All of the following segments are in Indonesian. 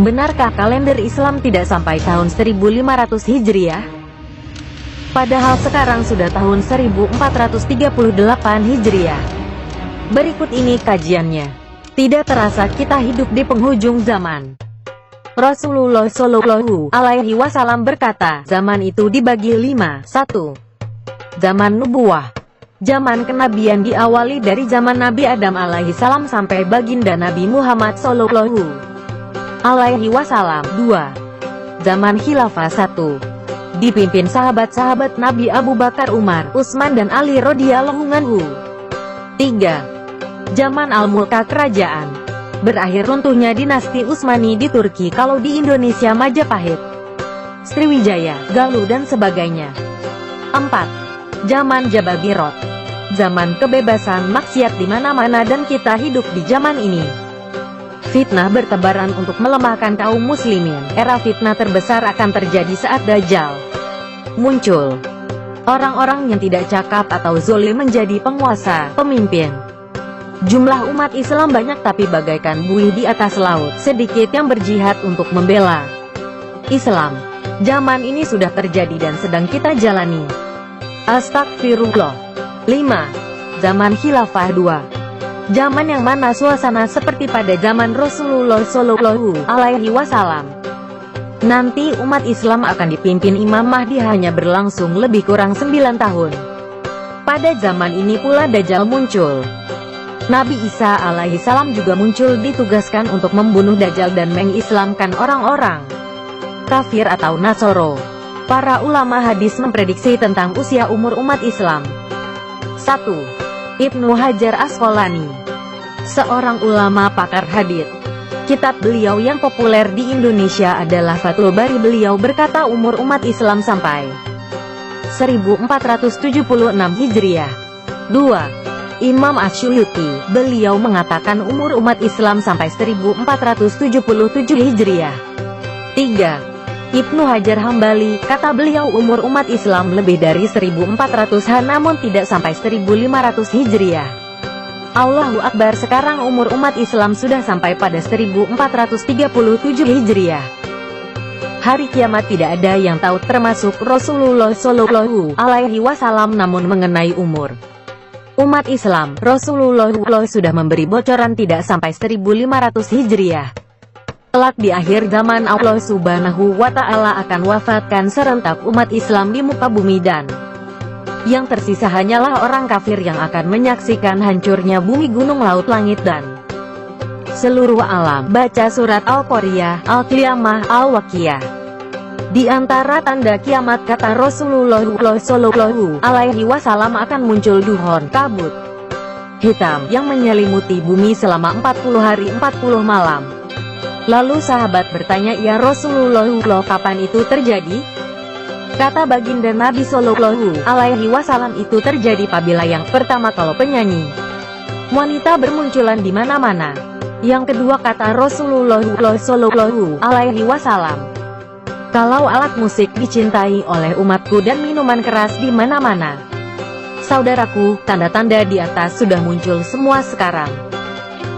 Benarkah kalender Islam tidak sampai tahun 1500 Hijriah? Padahal sekarang sudah tahun 1438 Hijriah. Berikut ini kajiannya. Tidak terasa kita hidup di penghujung zaman. Rasulullah Shallallahu Alaihi Wasallam berkata, zaman itu dibagi 5. 1. Zaman Nubuwah. Zaman kenabian diawali dari zaman Nabi Adam alaihi salam sampai baginda Nabi Muhammad Shallallahu Alaihi Wasallam. 2. Zaman Khilafah. 1. Dipimpin sahabat-sahabat Nabi Abu Bakar, Umar, Utsman dan Ali radhiyallahu anhu. 3. Zaman Al-Mulka, kerajaan. Berakhir runtuhnya dinasti Utsmani di Turki, kalau di Indonesia Majapahit, Sriwijaya, Galuh dan sebagainya. 4. Zaman Jababirot. Zaman kebebasan maksiat di mana-mana dan kita hidup di zaman ini. Fitnah bertebaran untuk melemahkan kaum muslimin. Era fitnah terbesar akan terjadi saat Dajjal muncul. Orang-orang yang tidak cakap atau zalim menjadi penguasa, pemimpin. Jumlah umat Islam banyak tapi bagaikan buih di atas laut, sedikit yang berjihad untuk membela Islam. Zaman ini sudah terjadi dan sedang kita jalani. Astagfirullah. 5. Zaman Khilafah. 2. Zaman yang mana suasana seperti pada zaman Rasulullah Shallallahu Alaihi Wasallam. Nanti umat Islam akan dipimpin Imam Mahdi, hanya berlangsung lebih kurang 9 tahun. Pada zaman ini pula Dajjal muncul. Nabi Isa alaihi salam juga muncul, ditugaskan untuk membunuh Dajjal dan mengislamkan orang-orang kafir atau Nasoro. Para ulama hadis memprediksi tentang usia umur umat Islam. 1. Ibnu Hajar Asqalani, seorang ulama pakar hadits. Kitab beliau yang populer di Indonesia adalah Fathul Bari. Beliau berkata umur umat Islam sampai 1476 Hijriah. 2. Imam Asyuyuti, beliau mengatakan umur umat Islam sampai 1477 Hijriah. 3. Ibnu Hajar Hambali, kata beliau umur umat Islam lebih dari 1400-an namun tidak sampai 1500 Hijriah. Allahu Akbar, sekarang umur umat Islam sudah sampai pada 1437 Hijriah. Hari kiamat tidak ada yang tahu termasuk Rasulullah Shallallahu Alaihi Wasallam. Namun mengenai umur umat Islam, Rasulullah sudah memberi bocoran tidak sampai 1500 Hijriah. Kelak di akhir zaman Allah Subhanahu wa Ta'ala akan wafatkan serentak umat Islam di muka bumi dan yang tersisa hanyalah orang kafir yang akan menyaksikan hancurnya bumi, gunung, laut, langit dan seluruh alam. Baca surat Al-Qoriyah, Al-Qiyamah, Al-Waqiah. Di antara tanda kiamat kata Rasulullah Shallallahu Alaihi Wasallam akan muncul duhon, kabut hitam yang menyelimuti bumi selama 40 hari 40 malam. Lalu sahabat bertanya, ya Rasulullah, kapan itu terjadi? Kata baginda Nabi Shallallahu Alaihi Wasallam, itu terjadi apabila yang pertama kalau penyanyi wanita bermunculan di mana-mana. Yang kedua kata Rasulullah Shallallahu Alaihi Wasallam, kalau alat musik dicintai oleh umatku dan minuman keras di mana-mana. Saudaraku, tanda-tanda di atas sudah muncul semua sekarang.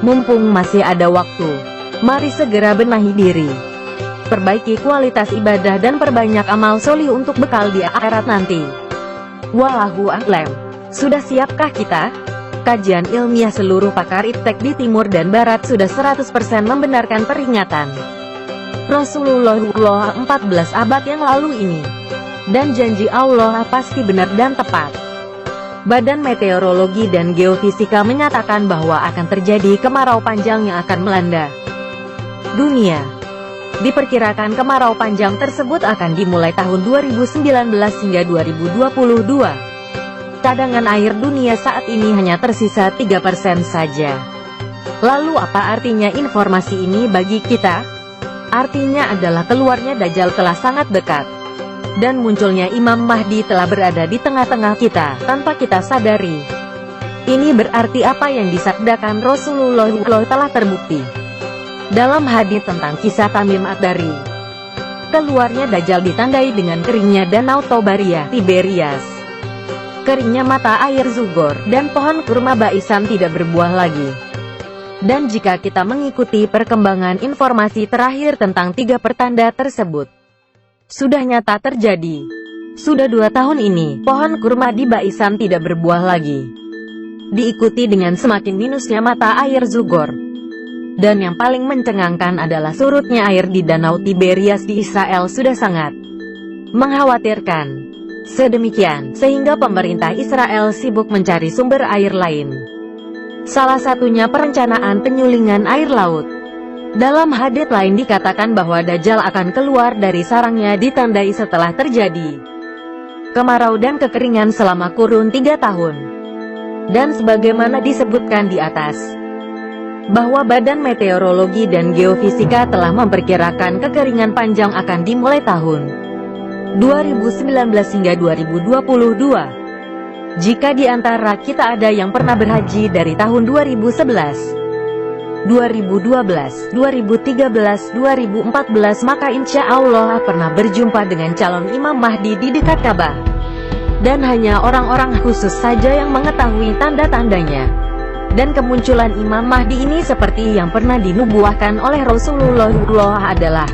Mumpung masih ada waktu, mari segera benahi diri. Perbaiki kualitas ibadah dan perbanyak amal solih untuk bekal di akhirat nanti. Wallahu a'lam. Sudah siapkah kita? Kajian ilmiah seluruh pakar iptek di timur dan barat sudah 100% membenarkan peringatan Rasulullah 14 abad yang lalu ini. Dan janji Allah pasti benar dan tepat. Badan Meteorologi dan Geofisika menyatakan bahwa akan terjadi kemarau panjang yang akan melanda dunia. Diperkirakan kemarau panjang tersebut akan dimulai tahun 2019 hingga 2022. Cadangan air dunia saat ini hanya tersisa 3% saja. Lalu apa artinya informasi ini bagi kita? Artinya adalah keluarnya Dajjal telah sangat dekat. Dan munculnya Imam Mahdi telah berada di tengah-tengah kita, tanpa kita sadari. Ini berarti apa yang disabdakan Rasulullah telah terbukti dalam hadits tentang kisah Tamim Ad-Dari. Keluarnya Dajjal ditandai dengan keringnya danau Tobaria, Tiberias, keringnya mata air Zugor, dan pohon kurma Baisan tidak berbuah lagi. Dan jika kita mengikuti perkembangan informasi terakhir tentang 3 pertanda tersebut, sudah nyata terjadi. Sudah 2 tahun ini, pohon kurma di Baisan tidak berbuah lagi. Diikuti dengan semakin minusnya mata air Zugor. Dan yang paling mencengangkan adalah surutnya air di Danau Tiberias di Israel sudah sangat mengkhawatirkan. Sedemikian, sehingga pemerintah Israel sibuk mencari sumber air lain. Salah satunya perencanaan penyulingan air laut. Dalam hadits lain dikatakan bahwa Dajjal akan keluar dari sarangnya ditandai setelah terjadi kemarau dan kekeringan selama kurun 3 tahun. Dan sebagaimana disebutkan di atas, bahwa Badan Meteorologi dan Geofisika telah memperkirakan kekeringan panjang akan dimulai tahun 2019 hingga 2022. Jika di antara kita ada yang pernah berhaji dari tahun 2011, 2012, 2013, 2014, maka insya Allah pernah berjumpa dengan calon Imam Mahdi di dekat Ka'bah. Dan hanya orang-orang khusus saja yang mengetahui tanda-tandanya. Dan kemunculan Imam Mahdi ini seperti yang pernah dinubuahkan oleh Rasulullah adalah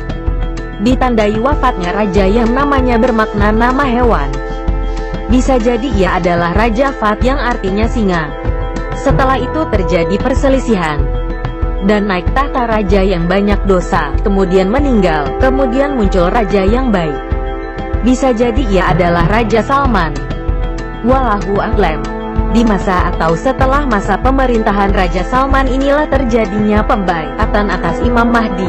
ditandai wafatnya raja yang namanya bermakna nama hewan. Bisa jadi ia adalah Raja Fat yang artinya singa. Setelah itu terjadi perselisihan dan naik tahta raja yang banyak dosa, kemudian meninggal, kemudian muncul raja yang baik. Bisa jadi ia adalah Raja Salman. Wallahu a'lam. Di masa atau setelah masa pemerintahan Raja Salman inilah terjadinya pembaiatan atas Imam Mahdi.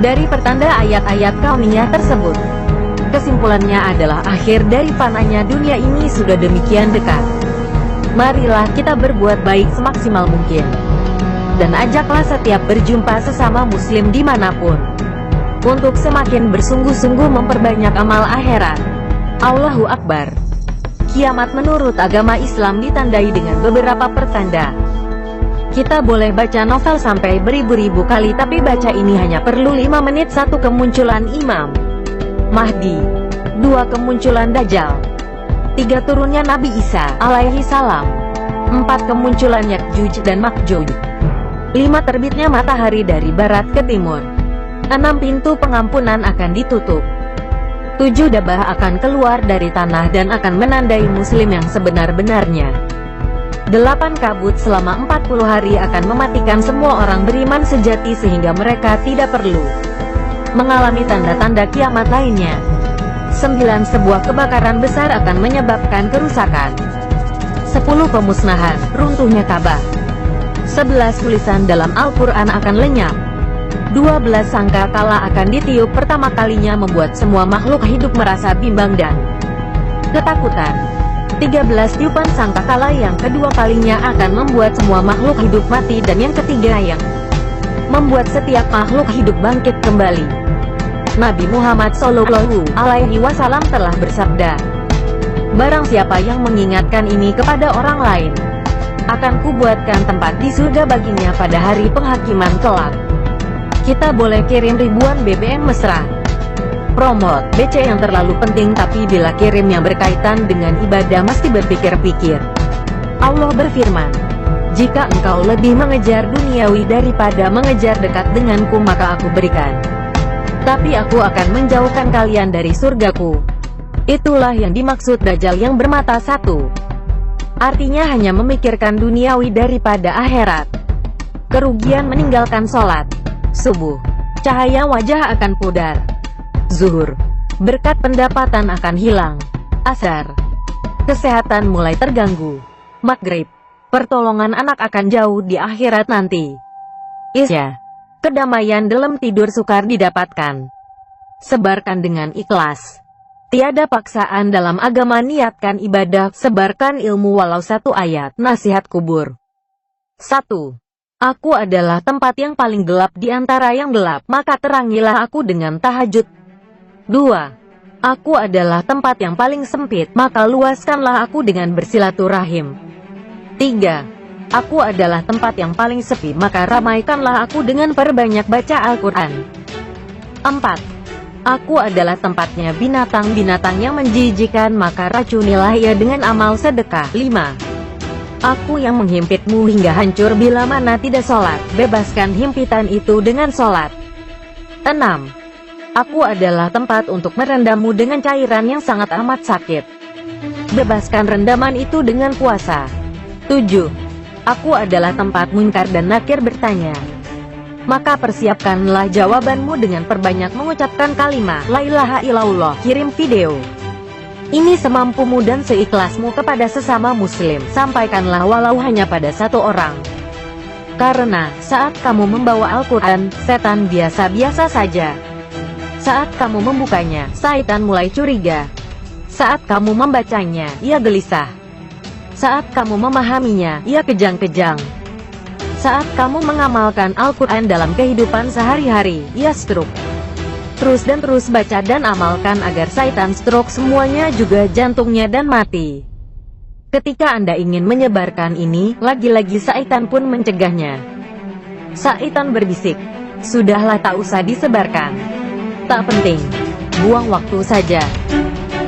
Dari pertanda ayat-ayat kauniyah tersebut, kesimpulannya adalah akhir dari fananya dunia ini sudah demikian dekat. Marilah kita berbuat baik semaksimal mungkin. Dan ajaklah setiap berjumpa sesama muslim dimanapun, untuk semakin bersungguh-sungguh memperbanyak amal akhirat. Allahu Akbar. Kiamat menurut agama Islam ditandai dengan beberapa pertanda. Kita boleh baca novel sampai beribu-ribu kali, tapi baca ini hanya perlu 5 menit. 1. Kemunculan Imam Mahdi. 2. Kemunculan Dajjal. 3. Turunnya Nabi Isa alaihi salam. 4. Kemunculan Ya'juj dan Ma'juj. 5. Terbitnya matahari dari barat ke timur. 6. Pintu pengampunan akan ditutup. 7. Dabah akan keluar dari tanah dan akan menandai muslim yang sebenar-benarnya. 8. Kabut selama 40 hari akan mematikan semua orang beriman sejati sehingga mereka tidak perlu mengalami tanda-tanda kiamat lainnya. 9. Sebuah kebakaran besar akan menyebabkan kerusakan. 10. Pemusnahan, runtuhnya Ka'bah. 11. Tulisan dalam Al-Quran akan lenyap. 12. Sangka kalah akan ditiup pertama kalinya, membuat semua makhluk hidup merasa bimbang dan ketakutan. 13. Tiupan sangka kalah yang kedua kalinya akan membuat semua makhluk hidup mati, dan yang ketiga yang membuat setiap makhluk hidup bangkit kembali. Nabi Muhammad Shallallahu Alaihi Wasallam telah bersabda, barang siapa yang mengingatkan ini kepada orang lain, akan kubuatkan tempat di surga baginya pada hari penghakiman kelak. Kita boleh kirim ribuan BBM mesra promote BC yang terlalu penting, tapi bila kirim yang berkaitan dengan ibadah mesti berpikir-pikir. Allah berfirman, jika engkau lebih mengejar duniawi daripada mengejar dekat denganku, maka aku berikan, tapi aku akan menjauhkan kalian dari surgaku. Itulah yang dimaksud Dajjal yang bermata satu. Artinya hanya memikirkan duniawi daripada akhirat. Kerugian meninggalkan sholat subuh, cahaya wajah akan pudar. Zuhur, berkat pendapatan akan hilang. Asar, kesehatan mulai terganggu. Maghrib, pertolongan anak akan jauh di akhirat nanti. Isya, kedamaian dalam tidur sukar didapatkan. Sebarkan dengan ikhlas. Tiada paksaan dalam agama, niatkan ibadah, sebarkan ilmu walau 1 ayat. Nasihat kubur. 1. Aku adalah tempat yang paling gelap di antara yang gelap, maka terangilah aku dengan tahajud. 2. Aku adalah tempat yang paling sempit, maka luaskanlah aku dengan bersilaturahim. 3. Aku adalah tempat yang paling sepi, maka ramaikanlah aku dengan perbanyak baca Al-Quran. 4. Aku adalah tempatnya binatang-binatang yang menjijikan, maka racunilah ia dengan amal sedekah. 5. Aku yang menghimpitmu hingga hancur bila mana tidak sholat. Bebaskan himpitan itu dengan sholat. 6. Aku adalah tempat untuk merendammu dengan cairan yang sangat amat sakit. Bebaskan rendaman itu dengan puasa. 7. Aku adalah tempat munkar dan nakir bertanya. Maka persiapkanlah jawabanmu dengan perbanyak mengucapkan kalimat La ilaha illallah. Kirim video ini semampumu dan seikhlasmu kepada sesama muslim. Sampaikanlah walau hanya pada satu orang. Karena, saat kamu membawa Al-Quran, setan biasa-biasa saja. Saat kamu membukanya, syaitan mulai curiga. Saat kamu membacanya, ia gelisah. Saat kamu memahaminya, ia kejang-kejang. Saat kamu mengamalkan Al-Quran dalam kehidupan sehari-hari, ia stroke. Terus dan terus baca dan amalkan agar syaitan stroke semuanya juga jantungnya dan mati. Ketika Anda ingin menyebarkan ini, lagi-lagi syaitan pun mencegahnya. Syaitan berbisik, sudahlah tak usah disebarkan. Tak penting, buang waktu saja.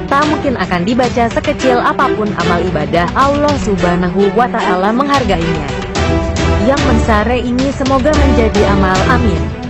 Tak mungkin akan dibaca sekecil apapun amal ibadah, Allah Subhanahu wa Ta'ala menghargainya. Yang mensare ini semoga menjadi amal, amin.